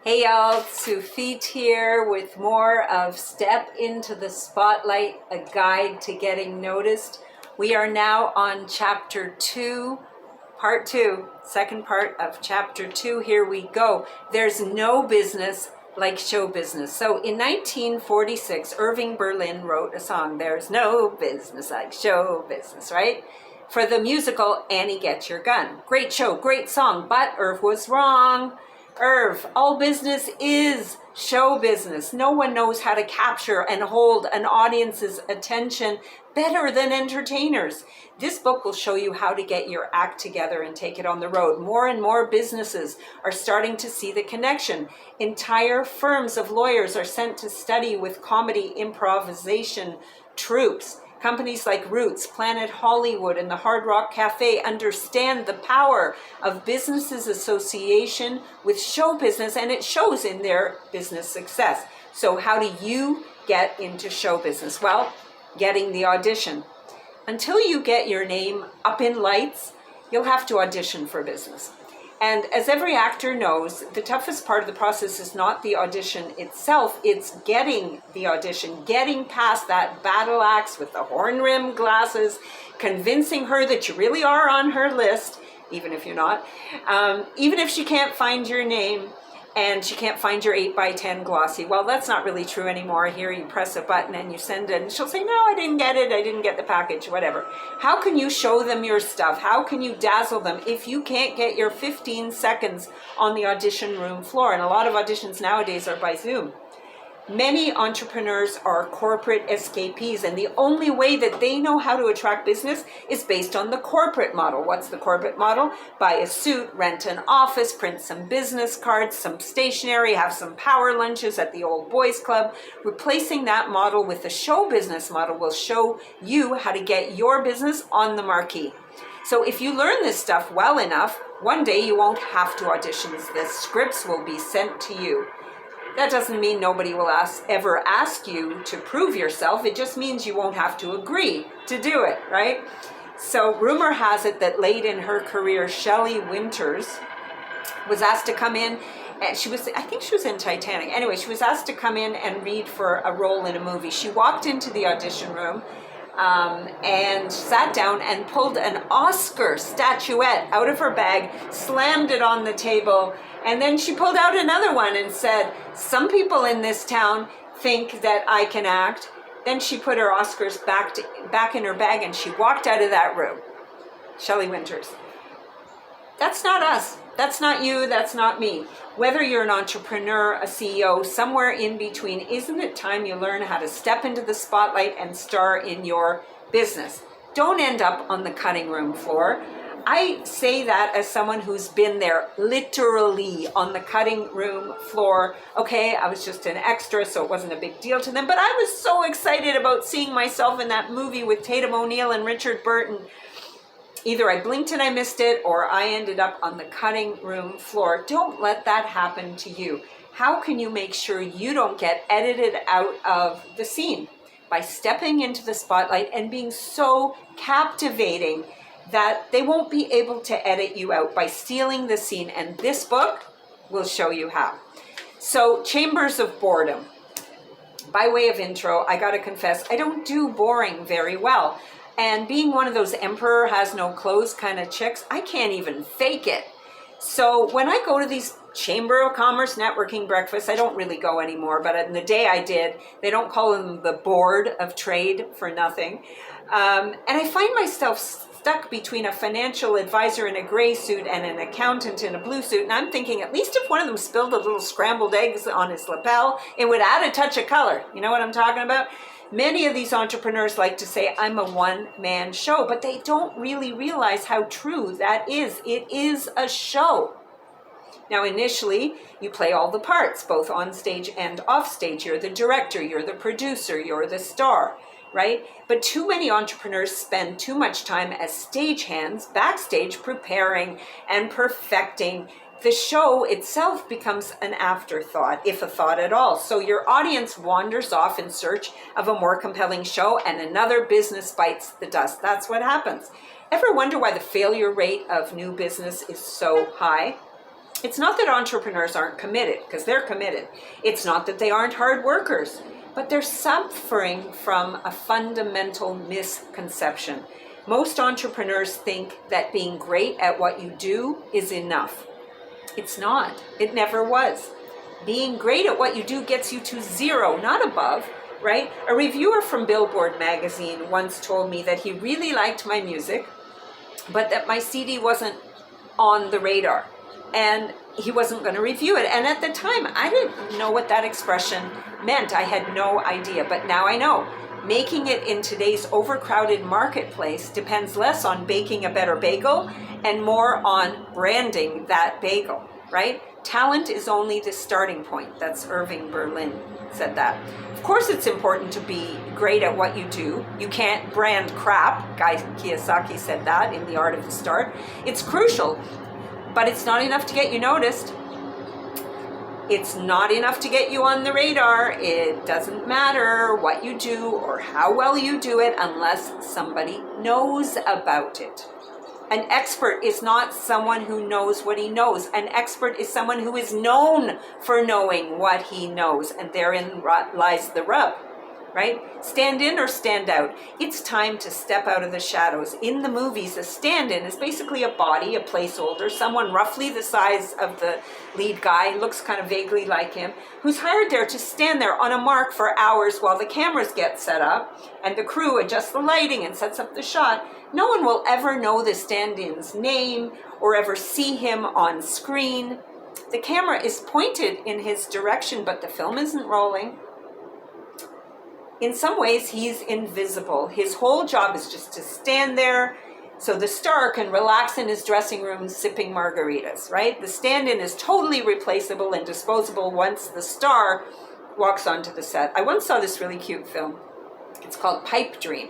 Hey y'all, Tsufit here with more of Step into the Spotlight, a guide to getting noticed. We are now on chapter 2, part 2, second part of chapter 2. Here we go. There's no business like show business. So in 1946, Irving Berlin wrote a song, There's No Business Like Show Business, right? For the musical Annie Get Your Gun. Great show, great song, but Irv was wrong. Irv, all business is show business. No one knows how to capture and hold an audience's attention better than entertainers. This book will show you how to get your act together and take it on the road. More and more businesses are starting to see the connection. Entire firms of lawyers are sent to study with comedy improvisation troupes. Companies like Roots, Planet Hollywood, and the Hard Rock Cafe understand the power of businesses' association with show business, and it shows in their business success. So how do you get into show business? Well, getting the audition. Until you get your name up in lights, you'll have to audition for business. And as every actor knows, the toughest part of the process is not the audition itself, it's getting the audition, getting past that battle axe with the horn-rimmed glasses, convincing her that you really are on her list, even if you're not, even if she can't find your name and she can't find your 8x10 glossy. Well, that's not really true anymore. Here you press a button and you send it and she'll say, no, I didn't get it, I didn't get the package, whatever. How can you show them your stuff? How can you dazzle them if you can't get your 15 seconds on the audition room floor? And a lot of auditions nowadays are by Zoom. Many entrepreneurs are corporate escapees, and the only way that they know how to attract business is based on the corporate model. What's the corporate model? Buy a suit, rent an office, print some business cards, some stationery, have some power lunches at the old boys club. Replacing that model with the show business model will show you how to get your business on the marquee. So if you learn this stuff well enough, one day you won't have to audition. The scripts will be sent to you. That doesn't mean nobody will ever ask you to prove yourself. It just means you won't have to agree to do it, right? So rumor has it that late in her career, Shelley Winters was asked to come in, and I think she was in Titanic. Anyway, she was asked to come in and read for a role in a movie. She walked into the audition room and sat down and pulled an Oscar statuette out of her bag, slammed it on the table, and then she pulled out another one and said, some people in this town think that I can act. Then she put her Oscars back in her bag and she walked out of that room. Shelley Winters. That's not us. That's not you. That's not me. Whether you're an entrepreneur, a CEO, somewhere in between, isn't it time you learn how to step into the spotlight and star in your business? Don't end up on the cutting room floor. I say that as someone who's been there literally on the cutting room floor. Okay, I was just an extra, so it wasn't a big deal to them, but I was so excited about seeing myself in that movie with Tatum O'Neal and Richard Burton. Either I blinked and I missed it, or I ended up on the cutting room floor. Don't let that happen to you. How can you make sure you don't get edited out of the scene? By stepping into the spotlight and being so captivating that they won't be able to edit you out, by stealing the scene. And this book will show you how. So, chambers of boredom. By way of intro, I gotta confess, I don't do boring very well. And being one of those emperor has no clothes kind of chicks, I can't even fake it. So when I go to these Chamber of Commerce networking breakfasts, I don't really go anymore, but in the day I did, they don't call them the Board of Trade for nothing. And I find myself stuck between a financial advisor in a gray suit and an accountant in a blue suit. And I'm thinking, at least if one of them spilled a little scrambled eggs on his lapel, it would add a touch of color. You know what I'm talking about? Many of these entrepreneurs like to say, I'm a one-man show, but they don't really realize how true that is. It is a show. Now, initially, you play all the parts, both on stage and off stage. You're the director, you're the producer, you're the star, right? But too many entrepreneurs spend too much time as stagehands backstage preparing and perfecting. The show itself becomes an afterthought, if a thought at all. So your audience wanders off in search of a more compelling show, and another business bites the dust. That's what happens. Ever wonder why the failure rate of new business is so high? It's not that entrepreneurs aren't committed, because they're committed. It's not that they aren't hard workers, but they're suffering from a fundamental misconception. Most entrepreneurs think that being great at what you do is enough. It's not. It never was. Being great at what you do gets you to zero, not above, right? A reviewer from Billboard magazine once told me that he really liked my music, but that my CD wasn't on the radar, and he wasn't going to review it. And at the time, I didn't know what that expression meant. I had no idea, but now I know. Making it in today's overcrowded marketplace depends less on baking a better bagel and more on branding that bagel, right? Talent is only the starting point. That's Irving Berlin said that. Of course, it's important to be great at what you do. You can't brand crap. Guy Kiyosaki said that in The Art of the Start. It's crucial, but it's not enough to get you noticed. It's not enough to get you on the radar. It doesn't matter what you do or how well you do it unless somebody knows about it. An expert is not someone who knows what he knows. An expert is someone who is known for knowing what he knows, and therein lies the rub, right? Stand in or stand out. It's time to step out of the shadows. In the movies, a stand-in is basically a body, a placeholder, someone roughly the size of the lead guy, looks kind of vaguely like him, who's hired there to stand there on a mark for hours while the cameras get set up and the crew adjusts the lighting and sets up the shot. No one will ever know the stand-in's name or ever see him on screen. The camera is pointed in his direction, but the film isn't rolling. In some ways, he's invisible. His whole job is just to stand there so the star can relax in his dressing room sipping margaritas, right? The stand-in is totally replaceable and disposable once the star walks onto the set. I once saw this really cute film. It's called Pipe Dream,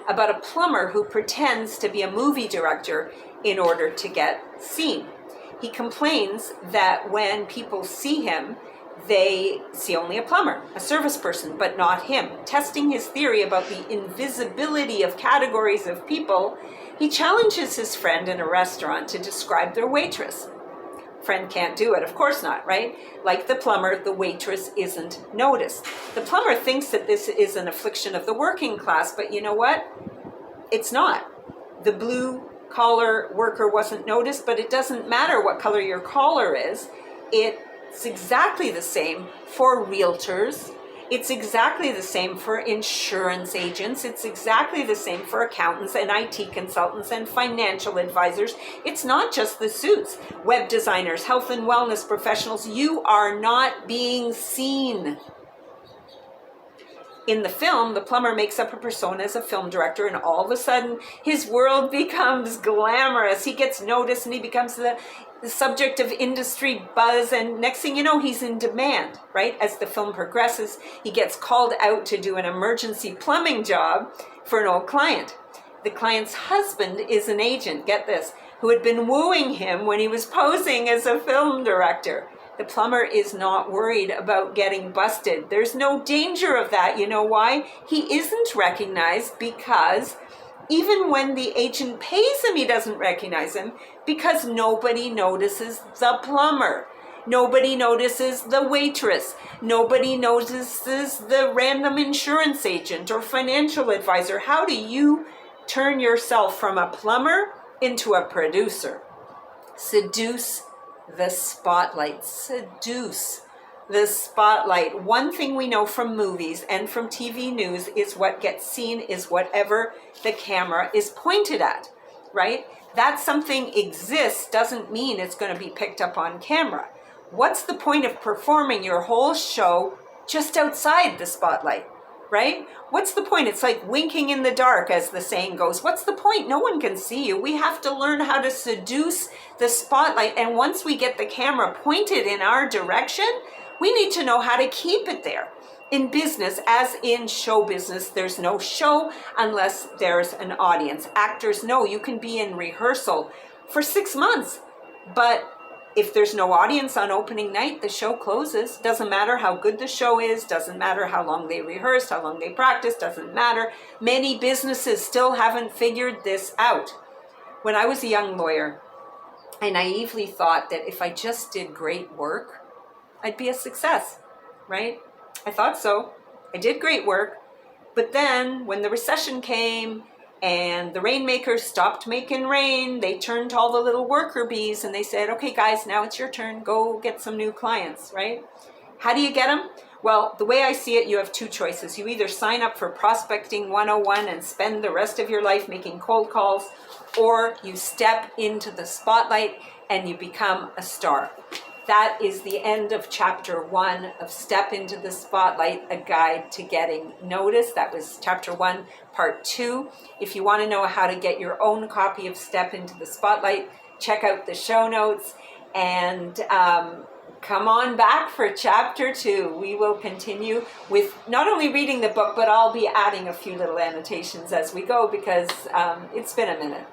about a plumber who pretends to be a movie director in order to get seen. He complains that when people see him, they see only a plumber, a service person, but not him. Testing his theory about the invisibility of categories of people, he challenges his friend in a restaurant to describe their waitress. Friend can't do it, of course not, right? Like the plumber, the waitress isn't noticed. The plumber thinks that this is an affliction of the working class, but you know what? It's not. The blue-collar worker wasn't noticed, but it doesn't matter what color your collar is. It's exactly the same for realtors. It's exactly the same for insurance agents. It's exactly the same for accountants and IT consultants and financial advisors. It's not just the suits. Web designers, health and wellness professionals, you are not being seen. In the film, the plumber makes up a persona as a film director, and all of a sudden, his world becomes glamorous. He gets noticed, and he becomes the subject of industry buzz, and next thing you know, he's in demand, right? As the film progresses, he gets called out to do an emergency plumbing job for an old client. The client's husband is an agent, get this, who had been wooing him when he was posing as a film director. The plumber is not worried about getting busted. There's no danger of that. You know why? He isn't recognized because even when the agent pays him, he doesn't recognize him because nobody notices the plumber. Nobody notices the waitress. Nobody notices the random insurance agent or financial advisor. How do you turn yourself from a plumber into a producer? Seduce the spotlight. Seduce the spotlight. One thing we know from movies and from TV news is what gets seen is whatever the camera is pointed at, right? That something exists doesn't mean it's going to be picked up on camera. What's the point of performing your whole show just outside the spotlight, right? What's the point? It's like winking in the dark, as the saying goes. What's the point? No one can see you. We have to learn how to seduce the spotlight. And once we get the camera pointed in our direction, we need to know how to keep it there. In business, as in show business, there's no show unless there's an audience. Actors know you can be in rehearsal for 6 months, but if there's no audience on opening night, the show closes. Doesn't matter how good the show is, doesn't matter how long they rehearsed, how long they practiced, doesn't matter. Many businesses still haven't figured this out. When I was a young lawyer, I naively thought that if I just did great work, I'd be a success, right? I thought so. I did great work. But then when the recession came and the rainmakers stopped making rain, they turned to all the little worker bees and they said, okay, guys, now it's your turn. Go get some new clients, right? How do you get them? Well, the way I see it, you have two choices. You either sign up for Prospecting 101 and spend the rest of your life making cold calls, or you step into the spotlight and you become a star. That is the end of chapter 1 of Step into the Spotlight, a guide to getting noticed. That was chapter 1, part 2. If you want to know how to get your own copy of Step into the Spotlight, check out the show notes and come on back for chapter 2. We will continue with not only reading the book, but I'll be adding a few little annotations as we go because it's been a minute.